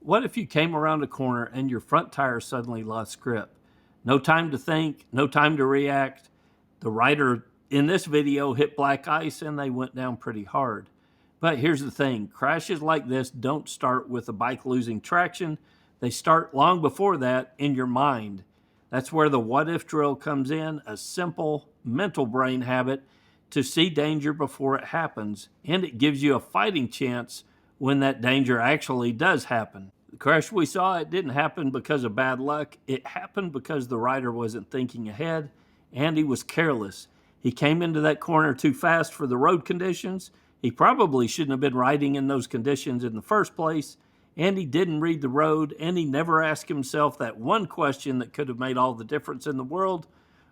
What if you came around a corner and your front tire suddenly lost grip? No time to think, no time to react. The rider in this video hit black ice and they went down pretty hard. But here's the thing, crashes like this don't start with a bike losing traction. They start long before that in your mind. That's where the what if drill comes in, a simple mental brain habit to see danger before it happens, and it gives you a fighting chance when that danger actually does happen. The crash we saw, it didn't happen because of bad luck. It happened because the rider wasn't thinking ahead and he was careless. He came into that corner too fast for the road conditions. He probably shouldn't have been riding in those conditions in the first place, and he didn't read the road, and he never asked himself that one question that could have made all the difference in the world.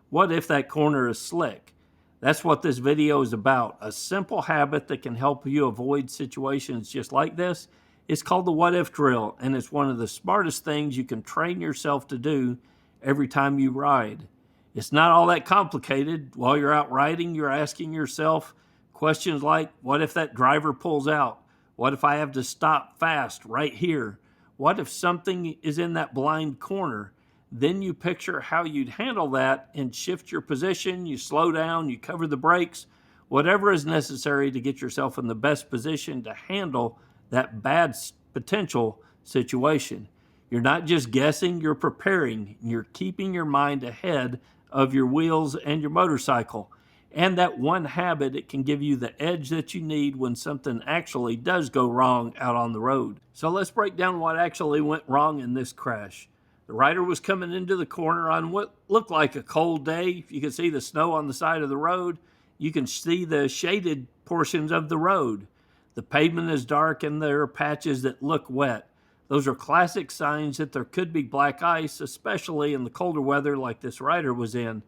What if that corner is slick? That's what this video is about, a simple habit that can help you avoid situations just like this. It's called the what if drill, and it's one of the smartest things you can train yourself to do every time you ride. It's not all that complicated. While you're out riding, you're asking yourself questions like, what if that driver pulls out? What if I have to stop fast right here? What if something is in that blind corner? Then you picture how you'd handle that and shift your position, you slow down, you cover the brakes, whatever is necessary to get yourself in the best position to handle that bad potential situation. You're not just guessing, you're preparing. You're keeping your mind ahead of your wheels and your motorcycle. And that one habit, it can give you the edge that you need when something actually does go wrong out on the road. So let's break down what actually went wrong in this crash. The rider was coming into the corner on what looked like a cold day. You can see the snow on the side of the road. You can see the shaded portions of the road. The pavement is dark and there are patches that look wet. Those are classic signs that there could be black ice, especially in the colder weather like this rider was in.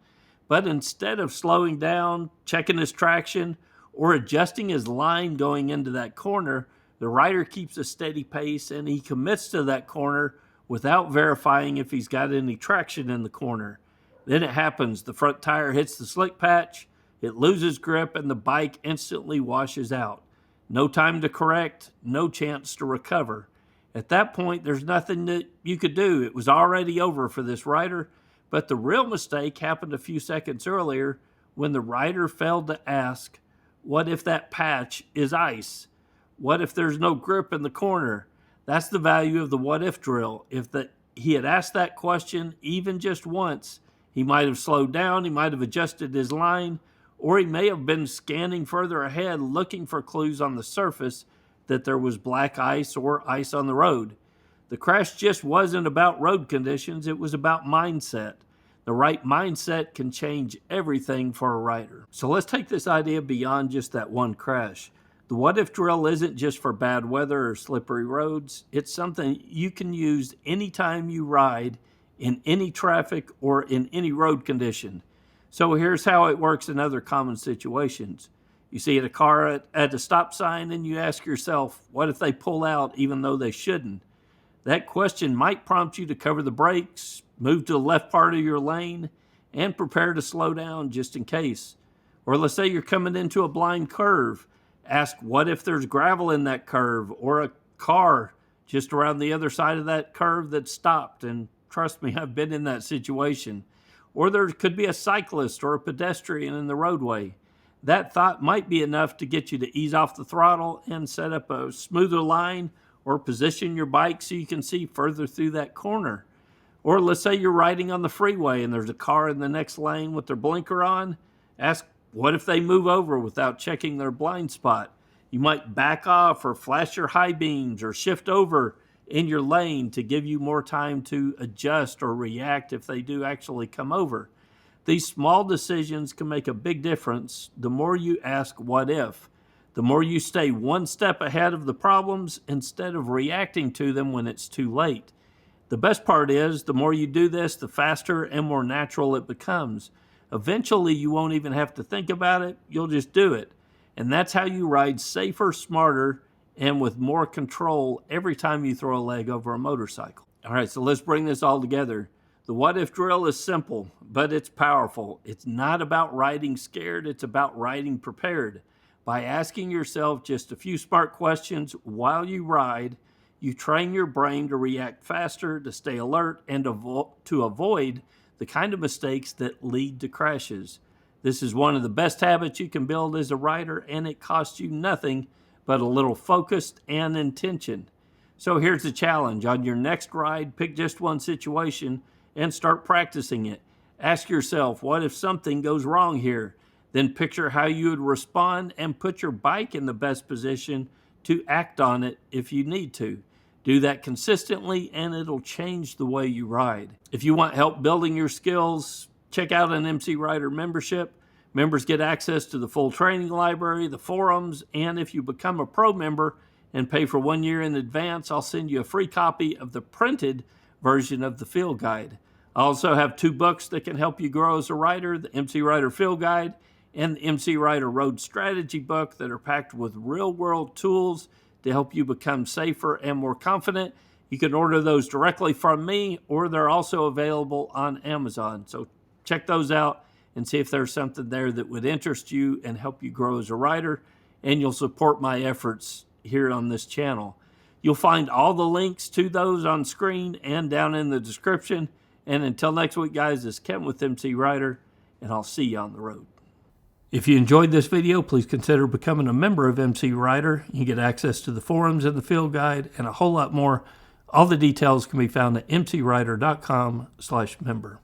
But instead of slowing down, checking his traction, or adjusting his line going into that corner, the rider keeps a steady pace and he commits to that corner without verifying if he's got any traction in the corner. Then it happens. The front tire hits the slick patch, it loses grip, and the bike instantly washes out. No time to correct, no chance to recover. At that point, there's nothing that you could do. It was already over for this rider. But the real mistake happened a few seconds earlier when the rider failed to ask, what if that patch is ice? What if there's no grip in the corner? That's the value of the what if drill. If he had asked that question even just once, he might have slowed down, he might have adjusted his line, or he may have been scanning further ahead looking for clues on the surface that there was black ice or ice on the road. The crash just wasn't about road conditions, it was about mindset. The right mindset can change everything for a rider. So let's take this idea beyond just that one crash. The what if drill isn't just for bad weather or slippery roads. It's something you can use anytime you ride, in any traffic or in any road condition. So here's how it works in other common situations. You see a car at a stop sign and you ask yourself, what if they pull out even though they shouldn't? That question might prompt you to cover the brakes, move to the left part of your lane, and prepare to slow down just in case. Or let's say you're coming into a blind curve. Ask, what if there's gravel in that curve or a car just around the other side of that curve that stopped? And trust me, I've been in that situation. Or there could be a cyclist or a pedestrian in the roadway. That thought might be enough to get you to ease off the throttle and set up a smoother line, or position your bike so you can see further through that corner. Or let's say you're riding on the freeway and there's a car in the next lane with their blinker on. Ask, what if they move over without checking their blind spot? You might back off or flash your high beams or shift over in your lane to give you more time to adjust or react if they do actually come over. These small decisions can make a big difference the more you ask what if. The more you stay one step ahead of the problems instead of reacting to them when it's too late. The best part is, the more you do this, the faster and more natural it becomes. Eventually, you won't even have to think about it, you'll just do it. And that's how you ride safer, smarter, and with more control every time you throw a leg over a motorcycle. All right, so let's bring this all together. The what if drill is simple, but it's powerful. It's not about riding scared, it's about riding prepared. By asking yourself just a few smart questions while you ride, you train your brain to react faster, to stay alert, and to avoid the kind of mistakes that lead to crashes. This is one of the best habits you can build as a rider, and it costs you nothing but a little focus and intention. So here's the challenge. On your next ride, pick just one situation and start practicing it. Ask yourself, what if something goes wrong here? Then picture how you would respond and put your bike in the best position to act on it if you need to. Do that consistently and it'll change the way you ride. If you want help building your skills, check out an MCrider membership. Members get access to the full training library, the forums, and if you become a pro member and pay for 1 year in advance, I'll send you a free copy of the printed version of the field guide. I also have 2 books that can help you grow as a rider, the MCrider Field Guide and the MCrider Road Strategy book, that are packed with real-world tools to help you become safer and more confident. You can order those directly from me, or they're also available on Amazon. So check those out and see if there's something there that would interest you and help you grow as a rider, and you'll support my efforts here on this channel. You'll find all the links to those on screen and down in the description. And until next week, guys, this is Kevin with MCrider, and I'll see you on the road. If you enjoyed this video, please consider becoming a member of MCrider. You get access to the forums and the field guide and a whole lot more. All the details can be found at mcrider.com/member.